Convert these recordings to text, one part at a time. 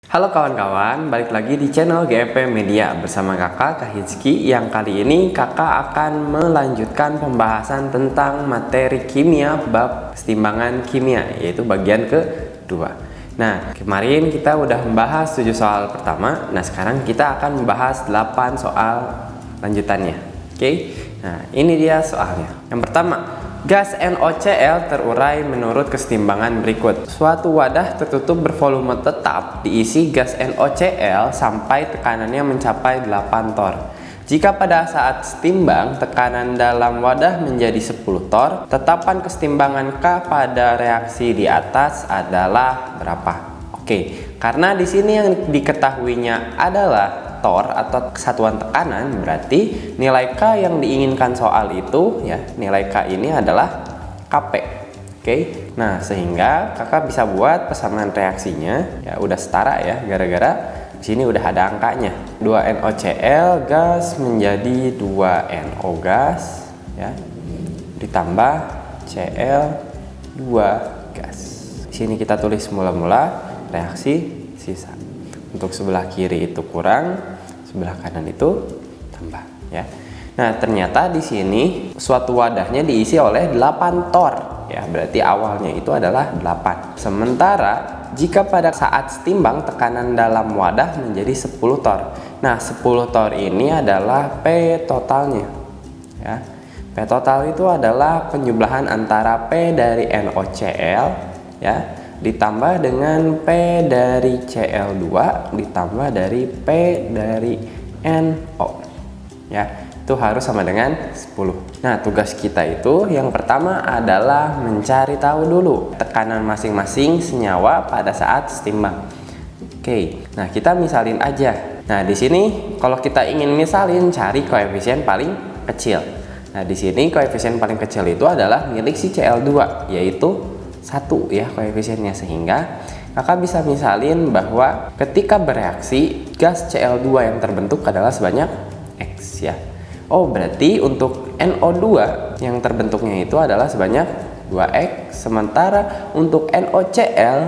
Halo kawan-kawan, balik lagi di channel GFP Media bersama kakak Kahitski. Yang kali ini kakak akan melanjutkan pembahasan tentang materi kimia bab kesetimbangan kimia, yaitu bagian kedua. Nah, kemarin kita udah membahas 7 soal pertama. Nah, sekarang kita akan membahas 8 soal lanjutannya. Oke? Nah, ini dia soalnya. Yang pertama, gas NOCl terurai menurut kesetimbangan berikut. Suatu wadah tertutup bervolume tetap diisi gas NOCl sampai tekanannya mencapai 8 torr. Jika pada saat setimbang tekanan dalam wadah menjadi 10 torr, tetapan kesetimbangan K pada reaksi di atas adalah berapa? Oke, karena di sini yang diketahuinya adalah torr atau kesatuan tekanan, berarti nilai K yang diinginkan soal itu ya, nilai K ini adalah Kp. Oke. Nah, sehingga kakak bisa buat persamaan reaksinya ya udah setara ya, gara-gara di sini udah ada angkanya. 2 NOCl gas menjadi 2 NO gas ya, ditambah Cl2 gas. Di sini kita tulis mula-mula reaksi sisa. Untuk sebelah kiri itu kurang, sebelah kanan itu tambah ya. Nah, ternyata di sini suatu wadahnya diisi oleh 8 torr ya, berarti awalnya itu adalah 8. Sementara jika pada saat setimbang tekanan dalam wadah menjadi 10 torr. Nah, 10 torr ini adalah P totalnya ya. P total itu adalah penjumlahan antara P dari NOCl ya ditambah dengan P dari Cl2 ditambah dari P dari NO ya, itu harus sama dengan 10. Nah, tugas kita itu yang pertama adalah mencari tahu dulu tekanan masing-masing senyawa pada saat setimbang. Oke, nah kita misalin aja. Nah, di sini kalau kita ingin misalin cari koefisien paling kecil. Nah, di sini koefisien paling kecil itu adalah milik si Cl2, yaitu 1 ya koefisiennya, sehingga kakak bisa misalin bahwa ketika bereaksi gas Cl2 yang terbentuk adalah sebanyak X ya. Oh, berarti untuk NO2 yang terbentuknya itu adalah sebanyak 2X, sementara untuk NOCl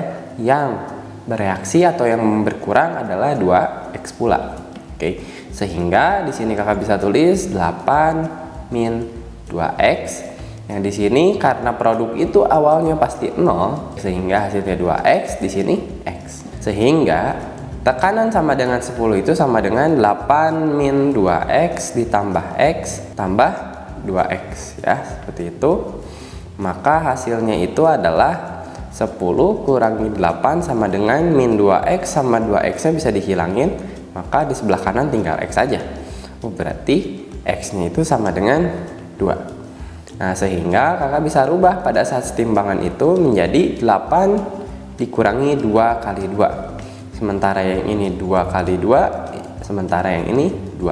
yang bereaksi atau yang berkurang adalah 2X pula. Oke, sehingga di sini kakak bisa tulis 8 min 2X. Yang di sini karena produk itu awalnya pasti 0, sehingga hasilnya 2X, di sini X. Sehingga tekanan sama dengan 10 itu sama dengan 8 min 2X ditambah X tambah 2X ya, seperti itu. Maka hasilnya itu adalah 10 kurangi 8 sama dengan min 2X, sama 2X nya bisa dihilangin, maka di sebelah kanan tinggal X saja. Oh, berarti X nya itu sama dengan 2. Nah, sehingga kakak bisa rubah pada saat setimbangan itu menjadi 8 dikurangi 2 kali 2. Sementara yang ini 2 kali 2, sementara yang ini 2.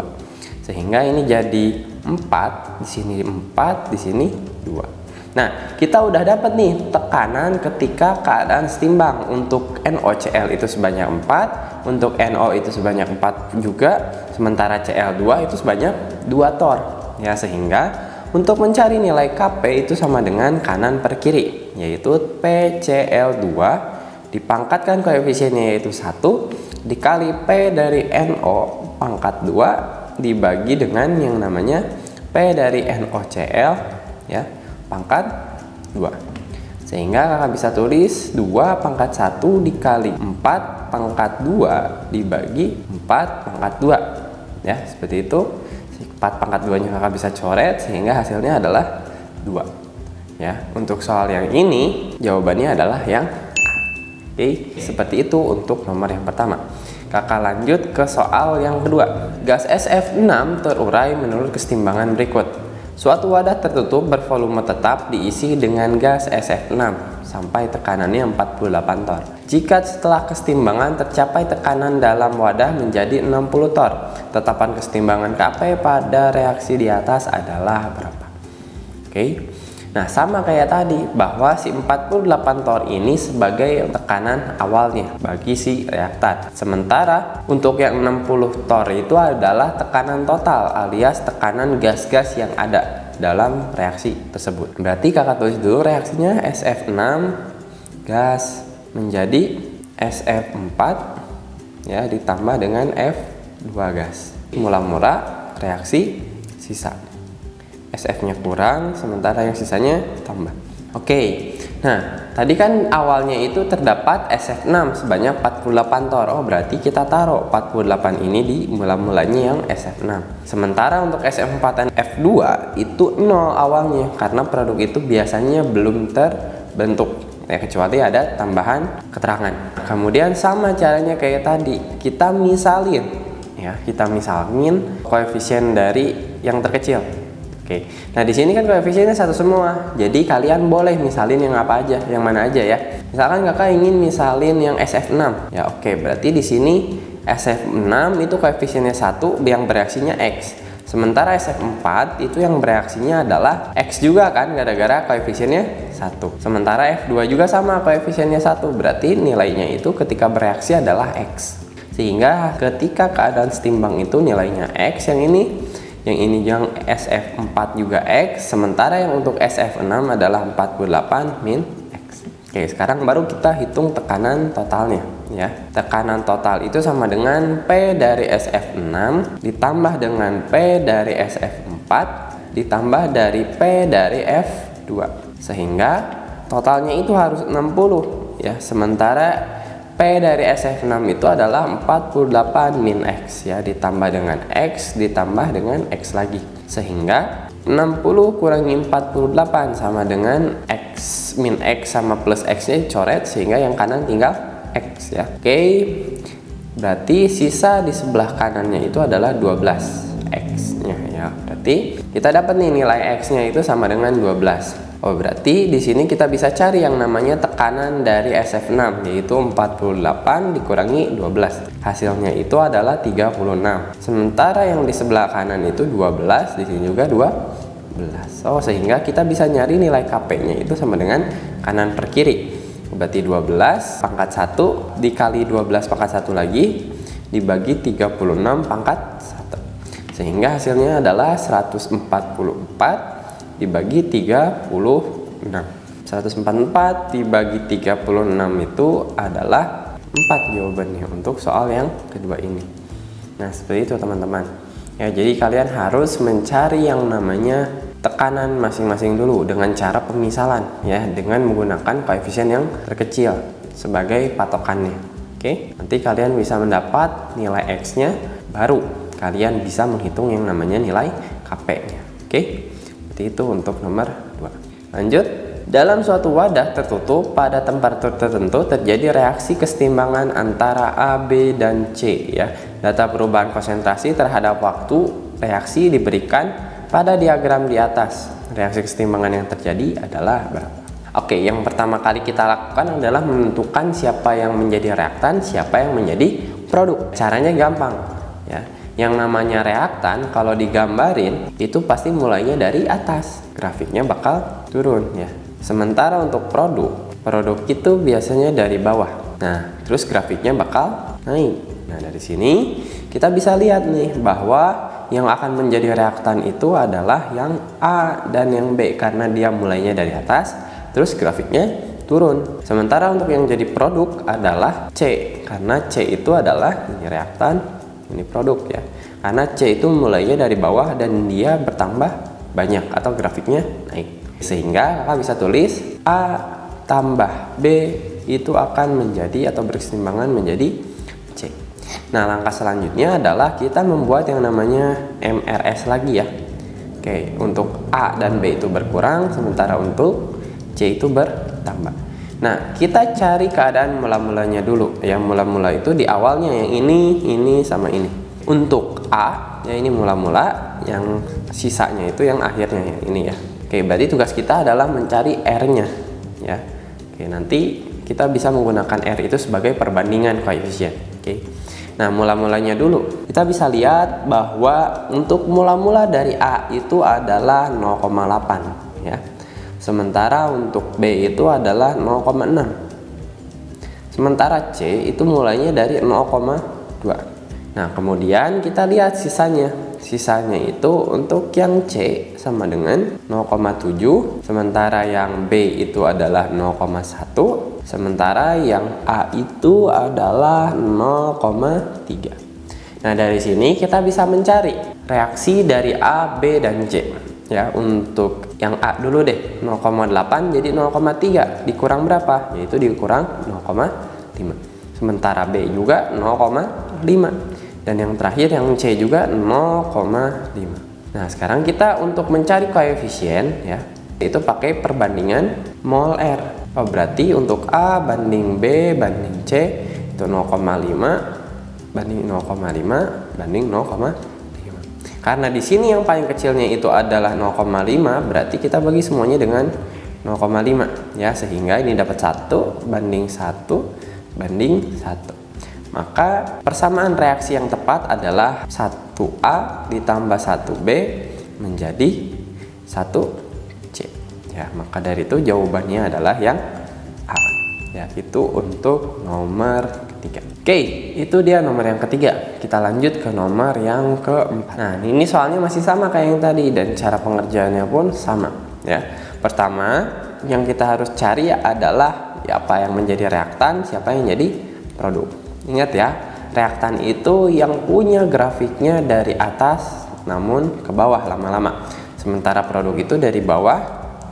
Sehingga ini jadi 4, di sini 4, di sini 2. Nah, kita udah dapat nih tekanan ketika keadaan setimbang. Untuk NOCl itu sebanyak 4, untuk NO itu sebanyak 4 juga, sementara Cl2 itu sebanyak 2 torr. Ya, sehingga untuk mencari nilai Kp itu sama dengan kanan per kiri, yaitu PCl2 dipangkatkan koefisiennya yaitu 1 dikali P dari NO pangkat 2 dibagi dengan yang namanya P dari NOCl ya pangkat 2. Sehingga kakak bisa tulis 2 pangkat 1 dikali 4 pangkat 2 dibagi 4 pangkat 2 ya, seperti itu. 4 pangkat 2 nya kakak bisa coret sehingga hasilnya adalah 2 ya. Untuk soal yang ini jawabannya adalah yang A. Oke, seperti itu untuk nomor yang pertama. Kakak lanjut ke soal yang kedua. Gas SF6 terurai menurut kesetimbangan berikut. Suatu wadah tertutup bervolume tetap diisi dengan gas SF6 sampai tekanannya 48 torr. Jika setelah kesetimbangan tercapai tekanan dalam wadah menjadi 60 torr, tetapan kesetimbangan Kp pada reaksi di atas adalah berapa? Oke. Nah, sama kayak tadi bahwa si 48 torr ini sebagai tekanan awalnya bagi si reaktan. Sementara untuk yang 60 torr itu adalah tekanan total alias tekanan gas-gas yang ada dalam reaksi tersebut. Berarti kakak tulis dulu reaksinya SF6 gas menjadi SF4 ya ditambah dengan F2 gas. Mula-mula reaksi sisa. SF-nya kurang, sementara yang sisanya tambah. Oke. Nah, tadi kan awalnya itu terdapat SF6 sebanyak 48 tor. Oh, berarti kita taruh 48 ini di mula-mulanya yang SF6. Sementara untuk SF4 dan F2 itu 0 awalnya karena produk itu biasanya belum terbentuk. Ya, kecuali ada tambahan keterangan. Kemudian sama caranya kayak tadi, kita misalin koefisien dari yang terkecil. Oke. Nah, di sini kan koefisiennya satu semua. Jadi kalian boleh misalin yang apa aja, yang mana aja ya. Misalkan kakak ingin misalin yang SF6. Ya, oke, berarti di sini SF6 itu koefisiennya 1 yang bereaksinya X. Sementara SF4 itu yang bereaksinya adalah X juga kan, gara-gara koefisiennya 1. Sementara F2 juga sama, koefisiennya 1. Berarti nilainya itu ketika bereaksi adalah X. Sehingga ketika keadaan setimbang itu nilainya X, yang ini SF4 juga X, sementara yang untuk SF6 adalah 48 min X. Oke, sekarang baru kita hitung tekanan totalnya ya. Tekanan total itu sama dengan P dari SF6 ditambah dengan P dari SF4 ditambah dari P dari F2. Sehingga totalnya itu harus 60 ya. Sementara P dari SF6 itu adalah 48 min X ya, ditambah dengan X ditambah dengan X lagi. Sehingga 60 kurangi 48 sama dengan X min X sama plus X nya coret, sehingga yang kanan tinggal X ya. Oke, berarti sisa di sebelah kanannya itu adalah 12 X nya ya. Berarti kita dapat nih nilai X nya itu sama dengan 12. Oh, berarti di sini kita bisa cari yang namanya tekanan dari SF6, yaitu 48 dikurangi 12. Hasilnya itu adalah 36. Sementara yang di sebelah kanan itu 12, di sini juga 12. Oh, sehingga kita bisa nyari nilai KP-nya itu sama dengan kanan per kiri. Berarti 12 pangkat 1 dikali 12 pangkat 1 lagi dibagi 36 pangkat 1. Sehingga hasilnya adalah 144 dibagi 36. 144 dibagi 36 itu adalah 4 jawabannya untuk soal yang kedua ini. Nah, seperti itu teman-teman. Ya, jadi kalian harus mencari yang namanya tekanan masing-masing dulu dengan cara pemisalan ya, dengan menggunakan koefisien yang terkecil sebagai patokannya. Oke, nanti kalian bisa mendapat nilai X-nya, baru kalian bisa menghitung yang namanya nilai KP-nya. Oke. Itu untuk nomor 2. Lanjut, dalam suatu wadah tertutup pada temperatur tertentu terjadi reaksi kesetimbangan antara A, B, dan C ya. Data perubahan konsentrasi terhadap waktu reaksi diberikan pada diagram di atas. Reaksi kesetimbangan yang terjadi adalah berapa? Oke, yang pertama kali kita lakukan adalah menentukan siapa yang menjadi reaktan, siapa yang menjadi produk. Caranya gampang ya. Yang namanya reaktan kalau digambarin itu pasti mulainya dari atas, grafiknya bakal turun ya. Sementara untuk produk itu biasanya dari bawah. Nah, terus grafiknya bakal naik. Nah, dari sini kita bisa lihat nih bahwa yang akan menjadi reaktan itu adalah yang A dan yang B karena dia mulainya dari atas, terus grafiknya turun. Sementara untuk yang jadi produk adalah C karena C itu adalah ini reaktan, ini produk ya, karena C itu mulainya dari bawah dan dia bertambah banyak atau grafiknya naik. Sehingga kakak bisa tulis A tambah B itu akan menjadi atau berkesetimbangan menjadi C. Nah, langkah selanjutnya adalah kita membuat yang namanya MRS lagi ya. Oke, untuk A dan B itu berkurang, sementara untuk C itu bertambah. Nah, kita cari keadaan mula-mulanya dulu. Yang mula-mula itu di awalnya yang ini sama ini. Untuk A, ya ini mula-mula, yang sisanya itu yang akhirnya ya, ini ya. Oke, berarti tugas kita adalah mencari R-nya ya. Oke, nanti kita bisa menggunakan R itu sebagai perbandingan koefisien. Oke. Nah, mula-mulanya dulu. Kita bisa lihat bahwa untuk mula-mula dari A itu adalah 0,8 ya. Sementara untuk B itu adalah 0,6. Sementara C itu mulainya dari 0,2. Nah, kemudian kita lihat sisanya. Sisanya itu untuk yang C sama dengan 0,7. Sementara yang B itu adalah 0,1. sementara yang A itu adalah 0,3. Nah, dari sini kita bisa mencari reaksi dari A, B, dan C. Ya, untuk yang A dulu deh, 0,8 jadi 0,3 dikurang berapa? Yaitu dikurang 0,5. Sementara B juga 0,5. Dan yang terakhir yang C juga 0,5. Nah, sekarang kita untuk mencari koefisien ya, itu pakai perbandingan mol R. Oh, berarti untuk A banding B banding C itu 0,5 banding 0,5 banding 0,5. Karena di sini yang paling kecilnya itu adalah 0,5, berarti kita bagi semuanya dengan 0,5 ya, sehingga ini dapat 1 banding 1 banding 1. Maka persamaan reaksi yang tepat adalah 1A ditambah 1B menjadi 1C. Ya, maka dari itu jawabannya adalah yang A. Ya, itu untuk nomor ketiga. Oke, itu dia nomor yang ketiga. Kita lanjut ke nomor yang keempat. Nah, ini soalnya masih sama kayak yang tadi dan cara pengerjaannya pun sama. Ya, pertama yang kita harus cari adalah ya, apa yang menjadi reaktan, siapa yang jadi produk. Ingat ya, reaktan itu yang punya grafiknya dari atas namun ke bawah lama-lama. Sementara produk itu dari bawah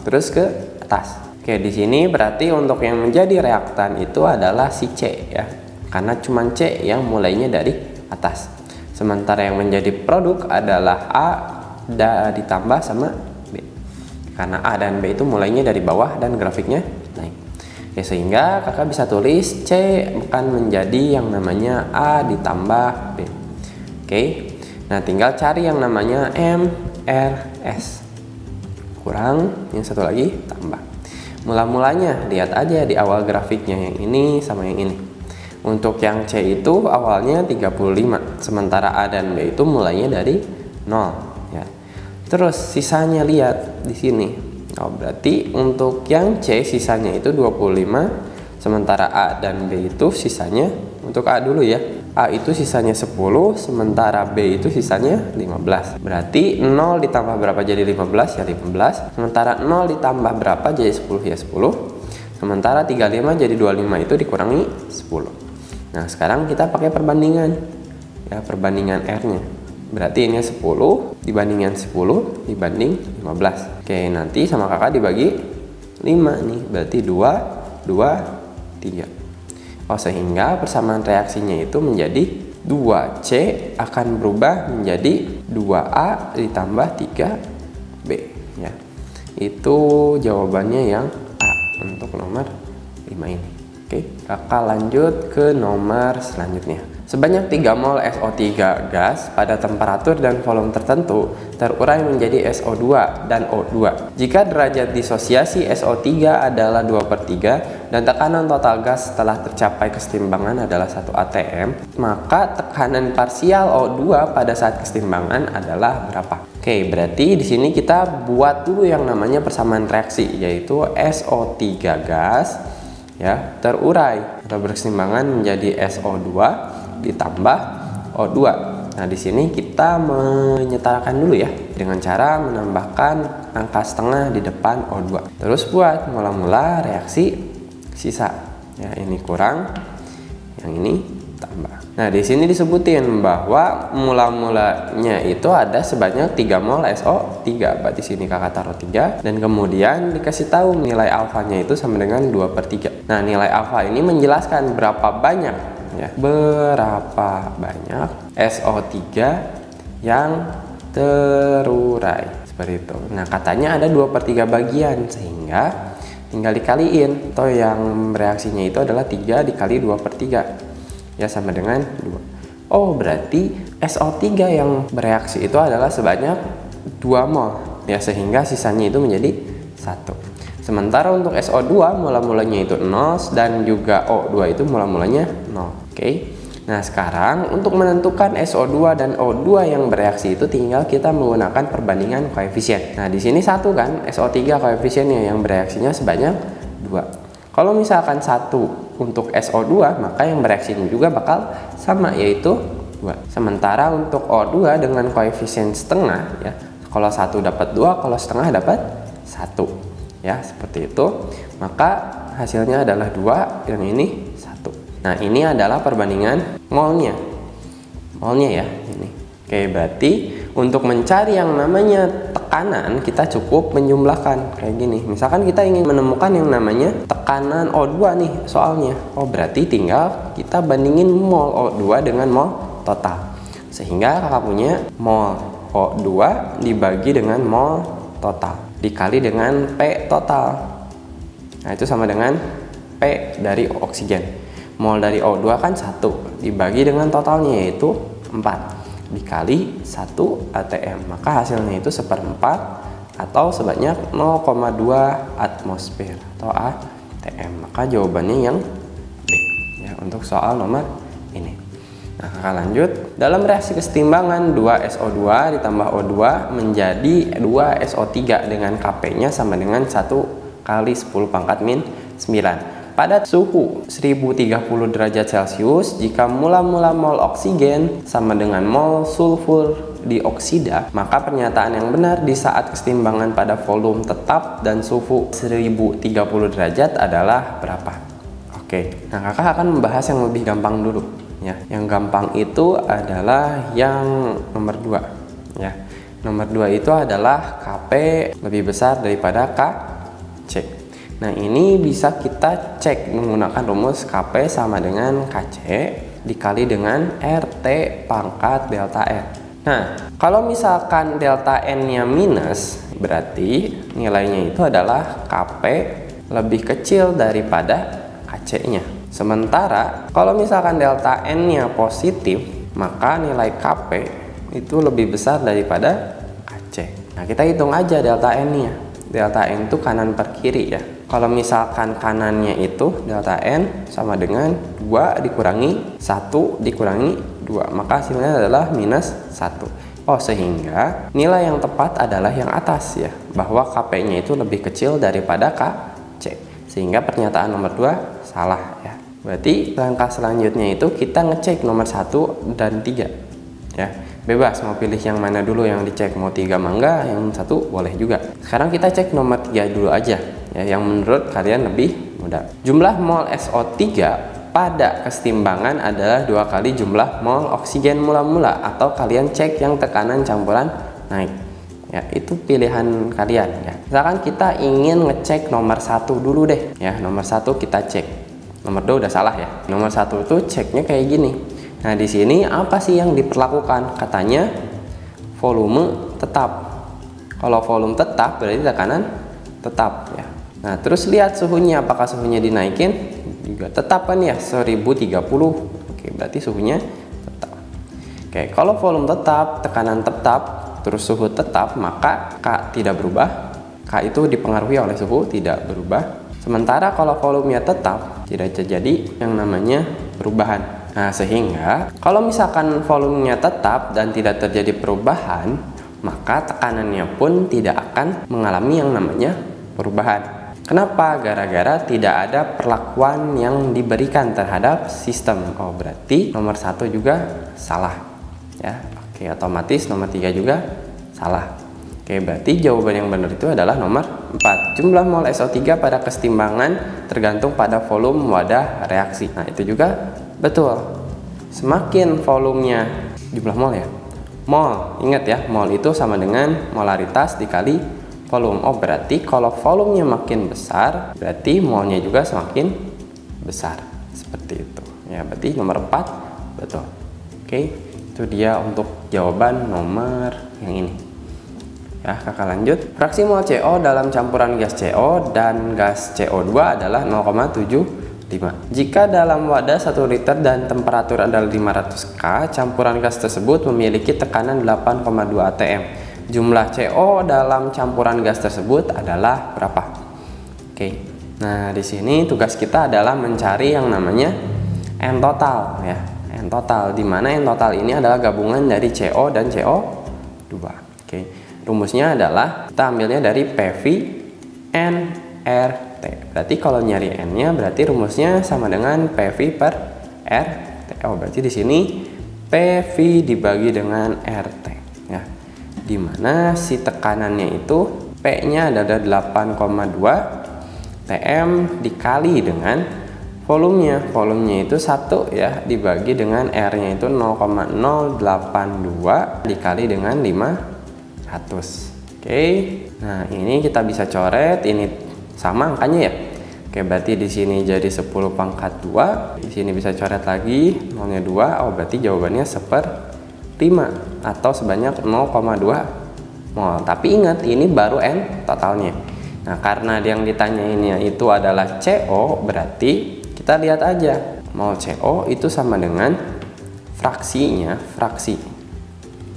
terus ke atas. Oke, di sini berarti untuk yang menjadi reaktan itu adalah si C ya. Karena cuma C yang mulainya dari atas. Sementara yang menjadi produk adalah A ditambah sama B. Karena A dan B itu mulainya dari bawah dan grafiknya naik. Ya, sehingga kakak bisa tulis C akan menjadi yang namanya A ditambah B. Oke. Nah, tinggal cari yang namanya M, R, S. Kurang, yang satu lagi tambah. Mula-mulanya lihat aja di awal grafiknya yang ini sama yang ini. Untuk yang C itu awalnya 35, sementara A dan B itu mulainya dari 0 ya. Terus sisanya lihat di sini. Oh, berarti untuk yang C sisanya itu 25, sementara A dan B itu sisanya, untuk A dulu ya, A itu sisanya 10, sementara B itu sisanya 15. Berarti 0 ditambah berapa jadi 15 ya 15, sementara 0 ditambah berapa jadi 10 ya 10, sementara 35 jadi 25 itu dikurangi 10. Nah, sekarang kita pakai perbandingan ya, perbandingan R-nya. Berarti ini 10 dibandingkan 10 dibanding 15. Oke, nanti sama kakak dibagi 5 nih. Berarti 2, 2, 3. Oh, sehingga persamaan reaksinya itu menjadi 2C akan berubah menjadi 2A ditambah 3B ya. Itu jawabannya yang A untuk nomor 5 ini. Oke, kakak lanjut ke nomor selanjutnya. Sebanyak 3 mol SO3 gas pada temperatur dan volume tertentu terurai menjadi SO2 dan O2. Jika derajat disosiasi SO3 adalah 2/3 dan tekanan total gas setelah tercapai kesetimbangan adalah 1 atm, maka tekanan parsial O2 pada saat kesetimbangan adalah berapa? Oke, berarti di sini kita buat dulu yang namanya persamaan reaksi, yaitu SO3 gas ya terurai atau berkesetimbangan menjadi SO2 ditambah O2. Nah, di sini kita menyetarakan dulu ya dengan cara menambahkan angka setengah di depan O2. Terus buat mula-mula reaksi sisa. Ya, ini kurang, yang ini tambah. Nah, di sini disebutin bahwa mula-mulanya itu ada sebanyak 3 mol SO3. Berarti sini kakak taruh 3 dan kemudian dikasih tahu nilai alfanya itu sama dengan 2/3. Nah, nilai alfa ini menjelaskan berapa banyak ya, berapa banyak SO3 yang terurai seperti itu. Nah, katanya ada 2/3 bagian, sehingga tinggal dikaliin. Atau yang reaksinya itu adalah 3 dikali 2/3 ya, sama dengan 2. Oh, berarti SO3 yang bereaksi itu adalah sebanyak 2 mol ya, sehingga sisanya itu menjadi 1. Sementara untuk SO2 mula-mulanya itu 0 dan juga O2 itu mula-mulanya 0. Oke. Nah, sekarang untuk menentukan SO2 dan O2 yang bereaksi itu tinggal kita menggunakan perbandingan koefisien. Nah, di sini 1 kan SO3 koefisiennya yang bereaksinya sebanyak 2. Kalau misalkan 1 untuk SO2, maka yang bereaksinya juga bakal sama, yaitu 2. Sementara untuk O2 dengan koefisien setengah ya, kalau 1 dapat 2, kalau setengah dapat 1 ya, seperti itu. Maka hasilnya adalah 2, yang ini 1. Nah, ini adalah perbandingan molnya. Molnya ya, ini. Oke, berarti untuk mencari yang namanya tekanan, kita cukup menjumlahkan kayak gini. Misalkan kita ingin menemukan yang namanya tekanan O2 nih soalnya. Oh, berarti tinggal kita bandingin mol O2 dengan mol total. Sehingga kakak punya mol O2 dibagi dengan mol total dikali dengan P total. Nah, itu sama dengan P dari oksigen. Mol dari O2 kan 1 dibagi dengan totalnya yaitu 4 dikali 1 atm, maka hasilnya itu 1/4 atau sebanyak 0,2 atmosfer atau atm. Maka jawabannya yang B ya untuk soal nomor ini. Nah, kakak lanjut. Dalam reaksi kesetimbangan 2SO2 ditambah O2 menjadi 2SO3 dengan Kp-nya sama dengan 1 kali 10⁻⁹. Pada suhu 1030 derajat Celcius, jika mula-mula mol oksigen sama dengan mol sulfur dioksida, maka pernyataan yang benar di saat kesetimbangan pada volume tetap dan suhu 1030 derajat adalah berapa? Oke, nah kakak akan membahas yang lebih gampang dulu ya. Yang gampang itu adalah yang nomor 2 ya. Nomor 2 itu adalah Kp lebih besar daripada Kc. Nah, ini bisa kita cek menggunakan rumus Kp sama dengan Kc dikali dengan RT pangkat delta N. Nah, kalau misalkan delta N-nya minus, berarti nilainya itu adalah Kp lebih kecil daripada Kc-nya. Sementara kalau misalkan delta N-nya positif, maka nilai Kp itu lebih besar daripada Kc. Nah, kita hitung aja delta N-nya. Delta N itu kanan per kiri ya. Kalau misalkan kanannya itu delta N sama dengan 2 dikurangi 1 dikurangi 2, maka hasilnya adalah minus 1. Oh, sehingga nilai yang tepat adalah yang atas ya, bahwa Kp-nya itu lebih kecil daripada Kc. Sehingga pernyataan nomor 2 salah ya. Berarti langkah selanjutnya itu kita ngecek nomor 1 dan 3 ya. Bebas mau pilih yang mana dulu yang dicek, mau 3 mangga, yang 1 boleh juga. Sekarang kita cek nomor 3 dulu aja ya, yang menurut kalian lebih mudah. Jumlah mol SO3 pada kesetimbangan adalah 2 kali jumlah mol oksigen mula-mula, atau kalian cek yang tekanan campuran naik ya, itu pilihan kalian ya. Misalkan kita ingin ngecek nomor 1 dulu deh ya. Nomor 1 kita cek, nomor 2 udah salah ya. Nomor 1 itu ceknya kayak gini. Nah, di sini apa sih yang diperlakukan? Katanya volume tetap. Kalau volume tetap berarti tekanan tetap ya. Nah, terus lihat suhunya, apakah suhunya dinaikin? Juga tetap kan ya, 1030. Oke, berarti suhunya tetap. Oke, kalau volume tetap, tekanan tetap, terus suhu tetap, maka K tidak berubah. K itu dipengaruhi oleh suhu, tidak berubah. Sementara kalau volumenya tetap, tidak terjadi yang namanya perubahan. Nah, sehingga kalau misalkan volumenya tetap dan tidak terjadi perubahan, maka tekanannya pun tidak akan mengalami yang namanya perubahan. Kenapa? Gara-gara tidak ada perlakuan yang diberikan terhadap sistem. Oh, berarti nomor 1 juga salah ya. Oke, otomatis nomor 3 juga salah. Oke, berarti jawaban yang benar itu adalah nomor 4. Jumlah mol SO3 pada kesetimbangan tergantung pada volume wadah reaksi. Nah, itu juga betul. Semakin volumenya, jumlah mol ya. Mol, ingat ya, mol itu sama dengan molaritas dikali volume. Oh, berarti kalau volumenya makin besar, berarti molnya juga semakin besar. Seperti itu. Ya, berarti nomor 4 betul. Oke, itu dia untuk jawaban nomor yang ini. Ya, kakak lanjut. Fraksi mol CO dalam campuran gas CO dan gas CO2 adalah 0,75. Jika dalam wadah 1 liter dan temperatur adalah 500 K, campuran gas tersebut memiliki tekanan 8,2 atm. Jumlah CO dalam campuran gas tersebut adalah berapa? Oke. Nah, di sini tugas kita adalah mencari yang namanya N total ya. N total, di mana N total ini adalah gabungan dari CO dan CO2. Oke. Rumusnya adalah kita ambilnya dari PV NRT. Berarti kalau nyari N-nya berarti rumusnya sama dengan PV per RT. Oh, berarti di sini PV dibagi dengan RT ya. Dimana si tekanannya itu P-nya adalah 8,2 Tm dikali dengan volumenya. Volumenya itu 1 ya, dibagi dengan R-nya itu 0,082 dikali dengan 500. Oke. Nah, ini kita bisa coret, ini sama angkanya ya. Oke, berarti di sini jadi 10 pangkat 2. Di sini bisa coret lagi, nolnya 2. Oh, berarti jawabannya 1/5 atau sebanyak 0,2 mol. Tapi ingat, ini baru N totalnya. Nah, karena yang ditanyainnya itu adalah CO, berarti kita lihat aja. Mol CO itu sama dengan fraksinya, fraksi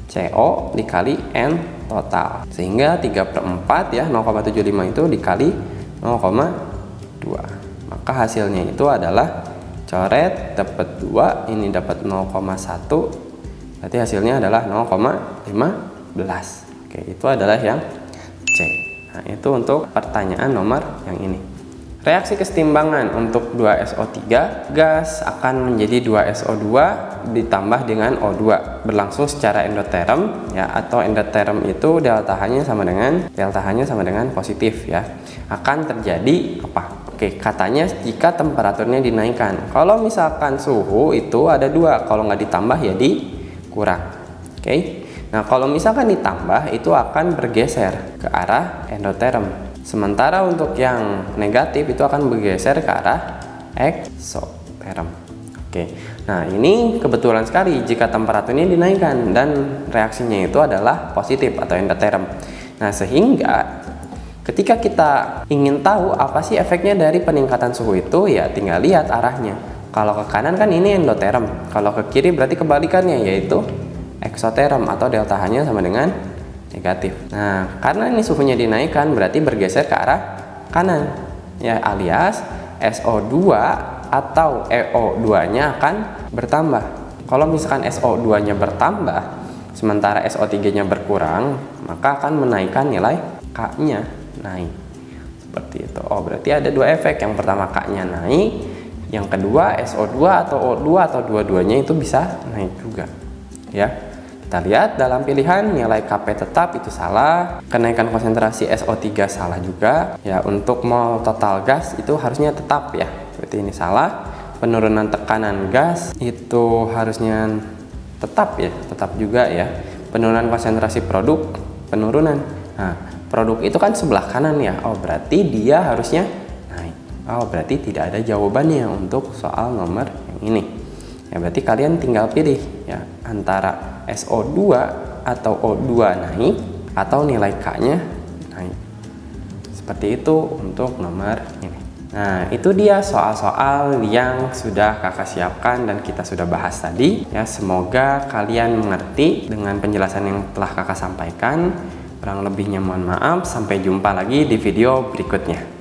CO dikali N total. Sehingga 3/4 ya, 0,75 itu dikali 0,2. Maka hasilnya itu adalah coret dapat 2, ini dapat 0,1. Berarti hasilnya adalah 0,15. Oke, itu adalah yang C. Nah, itu untuk pertanyaan nomor yang ini. Reaksi kesetimbangan untuk 2SO3 gas akan menjadi 2SO2 ditambah dengan O2 berlangsung secara endoterm ya, atau endoterm itu delta H-nya sama dengan positif ya. Akan terjadi apa? Oke, katanya jika temperaturnya dinaikkan. Kalau misalkan suhu itu ada 2, kalau nggak ditambah ya dikurang. Oke. Nah, kalau misalkan ditambah itu akan bergeser ke arah endoterm. Sementara untuk yang negatif itu akan bergeser ke arah eksoterm. Oke. Nah, ini kebetulan sekali jika temperaturnya dinaikkan dan reaksinya itu adalah positif atau endoterm. Nah, sehingga ketika kita ingin tahu apa sih efeknya dari peningkatan suhu itu, ya tinggal lihat arahnya. Kalau ke kanan kan ini endoterm, kalau ke kiri berarti kebalikannya, yaitu eksoterm atau delta H-nya sama dengan negatif. Nah, karena ini suhunya dinaikkan berarti bergeser ke arah kanan ya, alias SO2 atau EO2-nya akan bertambah. Kalau misalkan SO2-nya bertambah sementara SO3-nya berkurang, maka akan menaikkan nilai K-nya naik. Seperti itu. Oh, berarti ada dua efek. Yang pertama K-nya naik, yang kedua SO2 atau O2 atau dua-duanya itu bisa naik juga. Ya. Kita lihat dalam pilihan nilai Kp tetap itu salah, kenaikan konsentrasi SO3 salah juga. Ya, untuk mol total gas itu harusnya tetap ya. Berarti ini salah. Penurunan tekanan gas itu harusnya tetap ya, tetap juga ya. Penurunan konsentrasi produk, penurunan. Nah, produk itu kan sebelah kanan ya. Oh, berarti dia harusnya naik. Oh, berarti tidak ada jawabannya untuk soal nomor yang ini. Ya, berarti kalian tinggal pilih ya antara SO2 atau O2 naik atau nilai K-nya naik. Seperti itu untuk nomor ini. Nah, itu dia soal-soal yang sudah kakak siapkan dan kita sudah bahas tadi ya. Semoga kalian mengerti dengan penjelasan yang telah kakak sampaikan. Kurang lebihnya mohon maaf. Sampai jumpa lagi di video berikutnya.